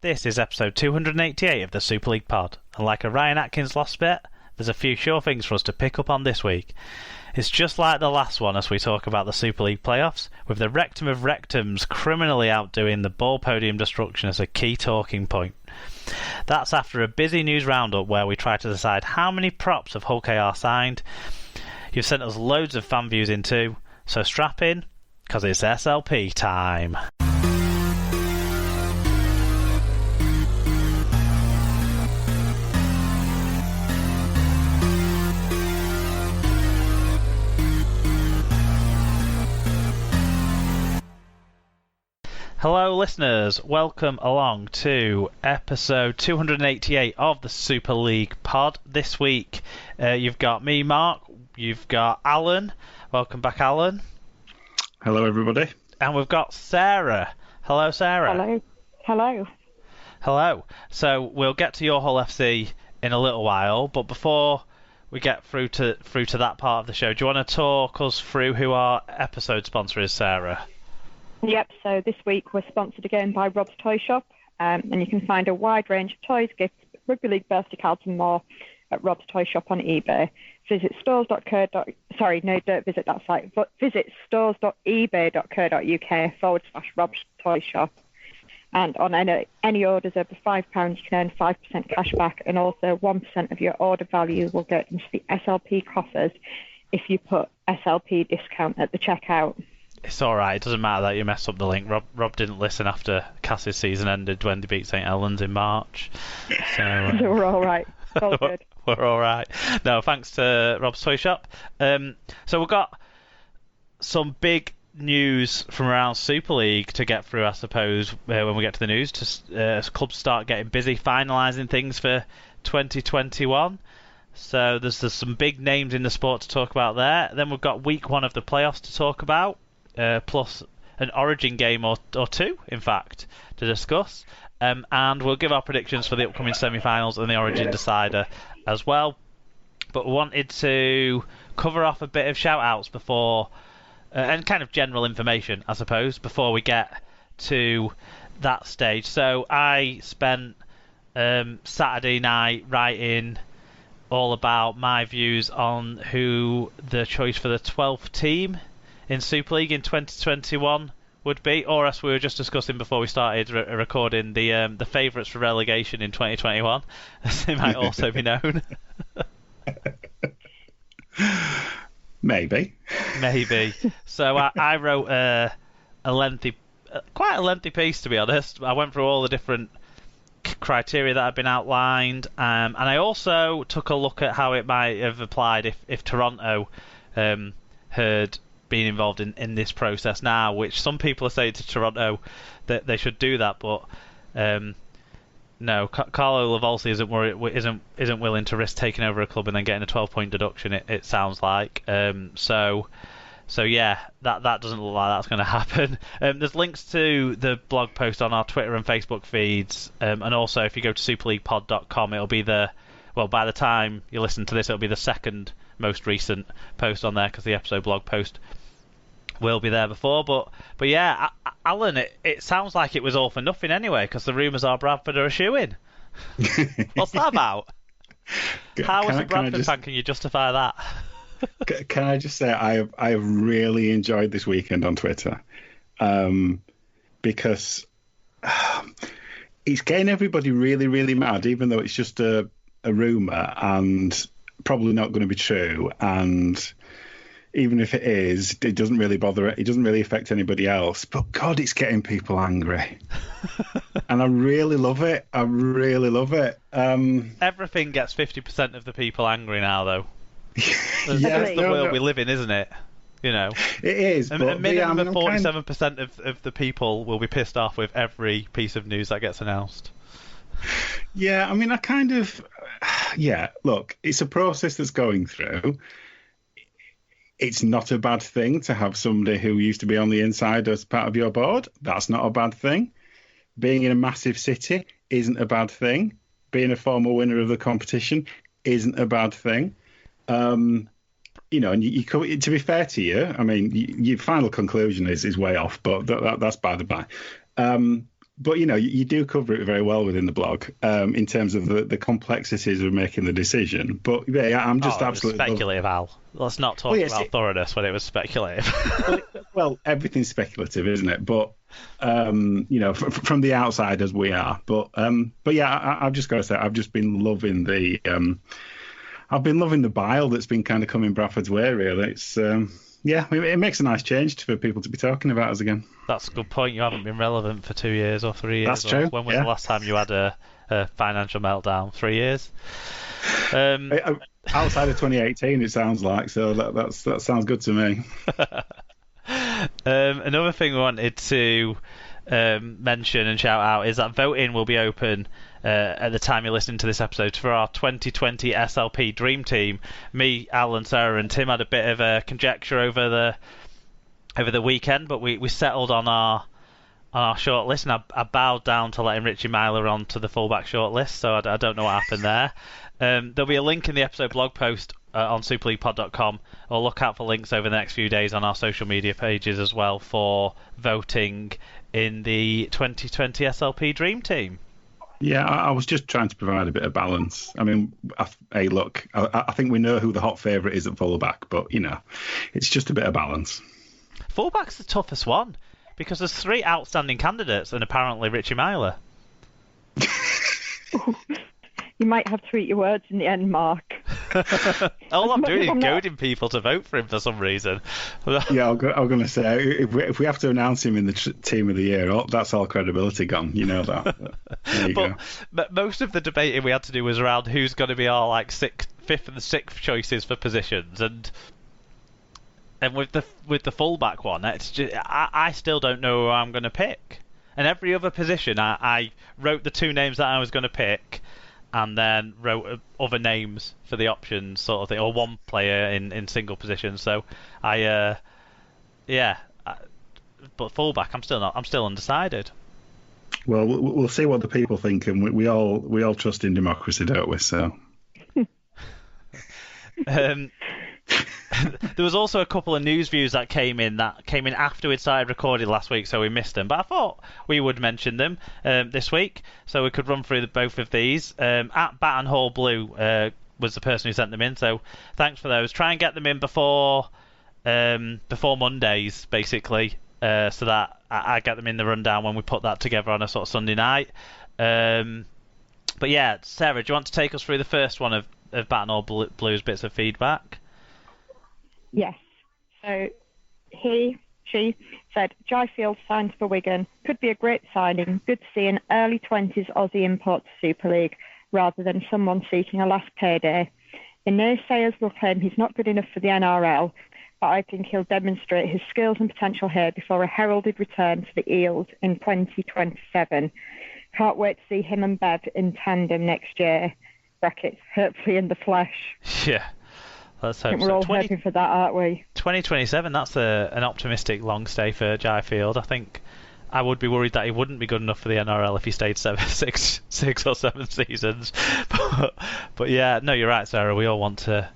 This is episode 288 of the Super League Pod, and like a Ryan Atkins lost bet, there's a few sure things for us to pick up on this week. It's just like the last one as we talk about the Super League playoffs, with the rectum of rectums criminally outdoing the ball podium destruction as a key talking point. That's after a busy news roundup where we try to decide how many props of Hull KR signed. You've sent us loads of fan views in too, so strap in, because it's SLP time. Hello listeners, welcome along to episode 288 of the Super League Pod. This week you've got me, Mark, you've got Alan. Welcome back, Alan. Hello everybody. And we've got Sarah. Hello, Sarah. Hello. Hello. Hello. So we'll get to your Hull FC in a little while, but before we get through to that part of the show, do you want to talk us through who our episode sponsor is, Sarah? Yep, so this week we're sponsored again by Rob's Toy Shop, and you can find a wide range of toys, gifts, rugby league birthday cards and more at Rob's Toy Shop on eBay. Visit visit that site, but visit stores.ebay.co.uk/Rob's Toy Shop. And on any orders over £5, you can earn 5% cash back, and also 1% of your order value will go into the SLP coffers if you put SLP discount at the checkout. It's alright, it doesn't matter that you messed up the link. Rob didn't listen after Cass's season ended when they beat St Helens in March. So we're alright. It's all good. We're alright. No, thanks to Rob's Toy Shop. So we've got some big news from around Super League to get through, I suppose, when we get to the news. Clubs start getting busy finalising things for 2021. So there's some big names in the sport to talk about there. Then we've got week one of the playoffs to talk about. Plus an Origin game or two, in fact, to discuss. And we'll give our predictions for the upcoming semi-finals and the Origin decider as well. But we wanted to cover off a bit of shout-outs before, and kind of general information, I suppose, before we get to that stage. So I spent Saturday night writing all about my views on who the choice for the 12th team in Super League in 2021 would be, or as we were just discussing before we started recording, the favourites for relegation in 2021, as they might also be known. Maybe. So I wrote quite a lengthy piece, to be honest. I went through all the different criteria that had been outlined, and I also took a look at how it might have applied if Toronto had been involved in this process now, which some people are saying to Toronto that they should do that, but no, Carlo Lavolsi isn't willing to risk taking over a club and then getting a 12-point deduction, it sounds like. So yeah, that doesn't look like that's going to happen. There's links to the blog post on our Twitter and Facebook feeds, and also if you go to superleaguepod.com, it'll be by the time you listen to this, it'll be the second most recent post on there, because the episode blog post will be there before. But yeah, Alan, it sounds like it was all for nothing anyway, because the rumours are Bradford are a shoo-in. What's that about? How, as a Bradford fan, can you justify that? Can I just say I have really enjoyed this weekend on Twitter, because it's getting everybody really, really mad, even though it's just a rumour and probably not going to be true. And even if it is, it doesn't really bother. It doesn't really affect anybody else. But God, it's getting people angry, and I really love it. Everything gets 50% of the people angry now, though. That's the world we live in, isn't it? You know, it is. A minimum of 47% of the people will be pissed off with every piece of news that gets announced. Yeah, I mean, look, it's a process that's going through. It's not a bad thing to have somebody who used to be on the inside as part of your board. That's not a bad thing. Being in a massive city isn't a bad thing. Being a former winner of the competition isn't a bad thing. And to be fair to you, I mean, your final conclusion is way off, but that's by the by. But you do cover it very well within the blog in terms of the complexities of making the decision. But yeah, I'm just it was absolutely speculative, Al. Let's not talk about thoroughness when it was speculative. well, everything's speculative, isn't it? But from the outside as we are. But yeah, I've just got to say, I've just been loving I've been loving the bile that's been kind of coming Bradford's way. Really, it's it makes a nice change for people to be talking about us again. That's a good point. You haven't been relevant for 2 years or 3 years. That's true. When was the last time you had a financial meltdown? 3 years? Outside of 2018, it sounds like. So that sounds good to me. Another thing we wanted to mention and shout out is that voting will be open at the time you're listening to this episode for our 2020 SLP Dream Team. Me, Alan, Sarah and Tim had a bit of a conjecture over the weekend, but we settled on our short list, and I bowed down to letting Richie Myler onto the fullback short list, so I don't know what happened there. There'll be a link in the episode blog post on superleaguepod.com, or look out for links over the next few days on our social media pages as well for voting in the 2020 SLP Dream Team. Yeah, I was just trying to provide a bit of balance. I mean, hey, look, I think we know who the hot favourite is at fullback, but, it's just a bit of balance. Fullback's the toughest one, because there's 3 outstanding candidates and apparently Richie Myler. You might have to eat your words in the end, Mark. All I'm doing is goading people to vote for him for some reason. Yeah, I'm going to say, if we have to announce him in the team of the year, that's all credibility gone. You know that. There you go. But most of the debating we had to do was around who's going to be our 5th and 6th choices for positions, and with the fullback one, it's just, I still don't know who I'm going to pick. And every other position, I wrote the 2 names that I was going to pick, and then wrote other names for the options, sort of thing, or one player in single position. So but fullback, I'm still undecided. Well, we'll see what the people think, and we all trust in democracy, don't we? So. There was also a couple of news views that came in after we'd started recording last week, so we missed them. But I thought we would mention them this week, so we could run through both of these. At Bat and Hall Blue was the person who sent them in, so thanks for those. Try and get them in before Mondays, basically, so that I get them in the rundown when we put that together on a sort of Sunday night. But yeah, Sarah, do you want to take us through the first one of Bat and Hall Blue's bits of feedback? Yes. So she said, Jaifield signs for Wigan. Could be a great signing. Good to see an early 20s Aussie import to Super League rather than someone seeking a last payday. The naysayers will claim he's not good enough for the NRL, but I think he'll demonstrate his skills and potential here before a heralded return to the Eels in 2027. Can't wait to see him and Bev in tandem next year. Brackets, hopefully in the flesh. Yeah. Let's hope we're all hoping for that, aren't we? 2027, that's an optimistic long stay for Jaifield. I think I would be worried that he wouldn't be good enough for the NRL if he stayed 6 or 7 seasons. But yeah, no, you're right, Sarah. We all want to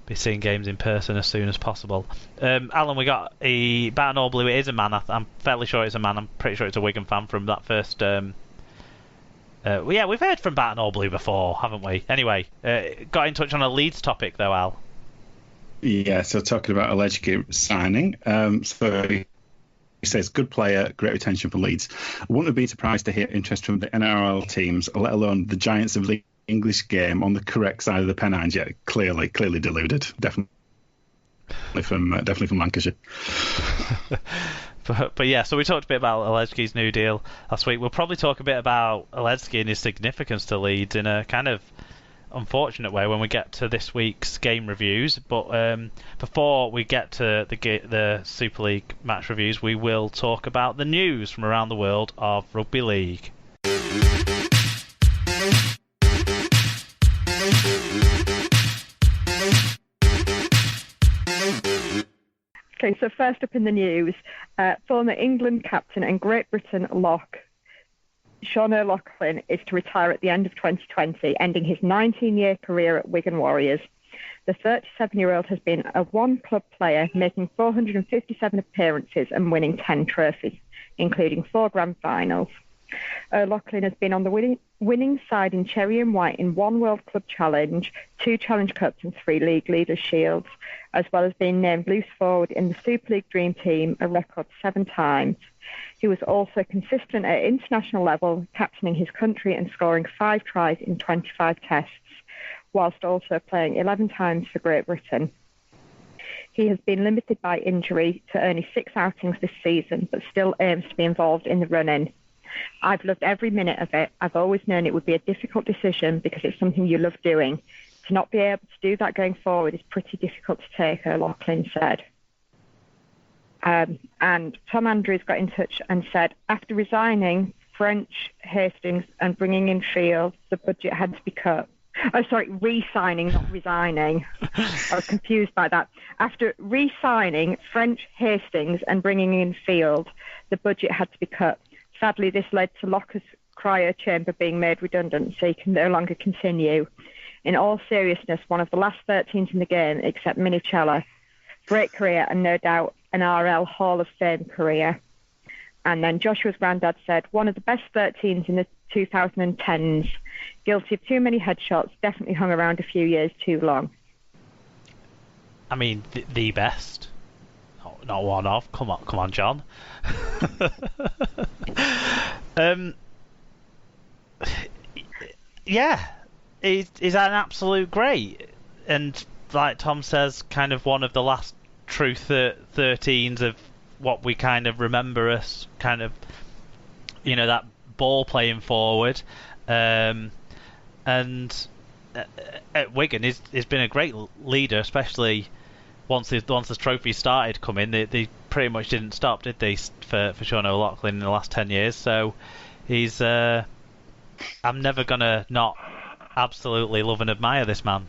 be seeing games in person as soon as possible. Alan, we got a Bat and All Blue. It is a man. I'm fairly sure it's a man. I'm pretty sure it's a Wigan fan from that first... we've heard from Bat and All Blue before, haven't we? Anyway, got in touch on a Leeds topic, though, Al. Yeah, so talking about alleged signing. So he says, good player, great retention for Leeds. I wouldn't have been surprised to hear interest from the NRL teams, let alone the giants of the English game on the correct side of the Pennines. Yeah, clearly deluded. Definitely from Lancashire. But yeah, so we talked a bit about Aledzki's new deal last week. We'll probably talk a bit about Aledzki and his significance to Leeds in a kind of unfortunate way when we get to this week's game reviews. But before we get to the Super League match reviews, we will talk about the news from around the world of rugby league. Okay, so first up in the news, former England captain and Great Britain lock Sean O'Loughlin is to retire at the end of 2020, ending his 19-year career at Wigan Warriors. The 37-year-old has been a one-club player, making 457 appearances and winning 10 trophies, including 4 grand finals. O'Loughlin has been on the winning side in Cherry and White in 1 World Club Challenge, 2 Challenge Cups and 3 League Leaders' Shields, as well as being named loose forward in the Super League Dream Team a record 7 times. He was also consistent at international level, captaining his country and scoring 5 tries in 25 tests, whilst also playing 11 times for Great Britain. He has been limited by injury to only 6 outings this season, but still aims to be involved in the run-in. I've loved every minute of it. I've always known it would be a difficult decision because it's something you love doing. To not be able to do that going forward is pretty difficult to take, O'Loughlin said. And Tom Andrews got in touch and said, after resigning French, Hastings and bringing in Field, the budget had to be cut. Oh, sorry, re-signing, not resigning. I was confused by that. After re-signing French, Hastings and bringing in Field, the budget had to be cut. Sadly, this led to Locker's cryo chamber being made redundant, so he can no longer continue. In all seriousness, one of the last 13s in the game, except Minichella. Great career and no doubt an RL Hall of Fame career. And then Joshua's granddad said, one of the best 13s in the 2010s. Guilty of too many headshots, definitely hung around a few years too long. I mean, the best. Not one of. Come on, John. Yeah, he's an absolute great, and like Tom says, kind of one of the last true 13s of what we kind of remember as kind of, that ball playing forward, and at Wigan he's been a great leader, especially once the trophies started coming. They pretty much didn't stop, did they, for Sean O'Loughlin in the last 10 years? So he's I'm never gonna not absolutely love and admire this man.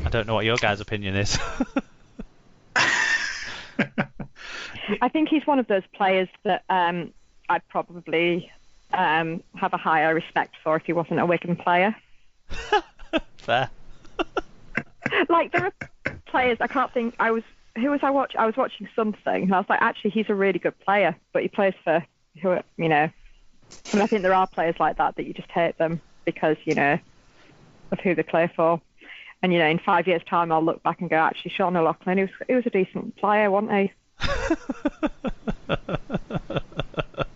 I don't know what your guys' opinion is. I think he's one of those players that I'd probably have a higher respect for if he wasn't a Wigan player. Fair. Like, there are players, I can't think, I was watching something, and I was like, actually, he's a really good player, but he plays for, and I think there are players like that you just hate them because, of who they play for. And, in 5 years' time, I'll look back and go, actually, Sean O'Loughlin, he was a decent player, wasn't he?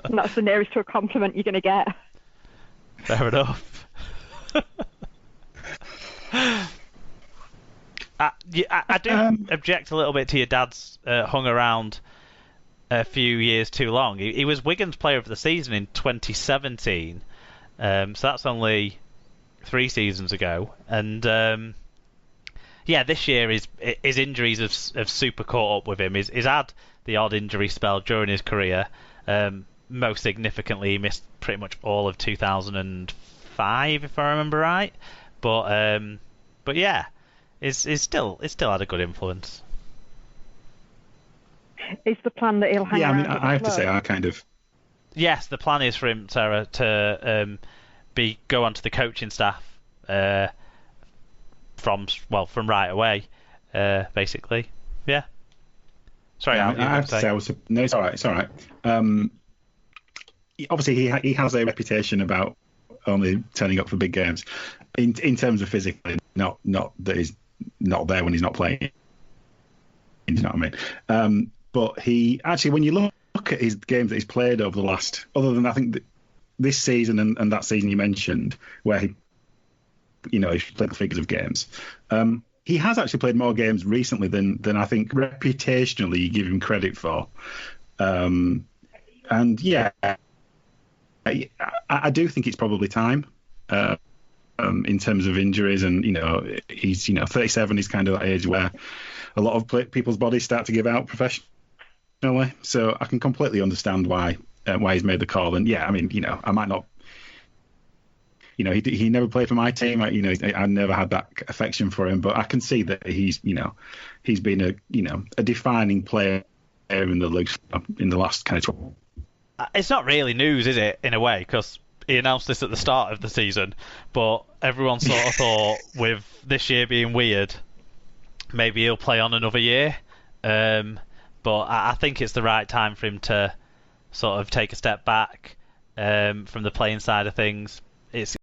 And that's the nearest to a compliment you're going to get. Fair enough. I do object a little bit to your dad's hung around a few years too long. He was Wigan's Player of the Season in 2017, so that's only 3 seasons ago. And this year his injuries have super caught up with him. He's had the odd injury spell during his career. Most significantly, he missed pretty much all of 2005, if I remember right. But yeah, it's still had a good influence. Is the plan that he'll hang around? Yeah, I mean, I have to say, I kind of. Yes, the plan is for him, Sarah, to go onto the coaching staff from right away, basically. Yeah. Sorry, I have to say, no, it's all right. It's all right. Obviously, he has a reputation about only turning up for big games, in terms of physically, not that he's not there when he's not playing. You know what I mean? But he actually, when you look at his games that he's played over the last, other than I think this season and that season you mentioned, where he played the figures of games. He has actually played more games recently than I think reputationally you give him credit for. And yeah, I do think it's probably time in terms of injuries, and he's 37 is kind of that age where a lot of people's bodies start to give out professionally. So I can completely understand why he's made the call. And yeah, I mean, I might not. He never played for my team. I never had that affection for him, but I can see that he's been a defining player in the league in the last kind of 12. It's not really news, is it, in a way, because he announced this at the start of the season, but everyone sort of thought, with this year being weird, maybe he'll play on another year. But I think it's the right time for him to sort of take a step back from the playing side of things. It's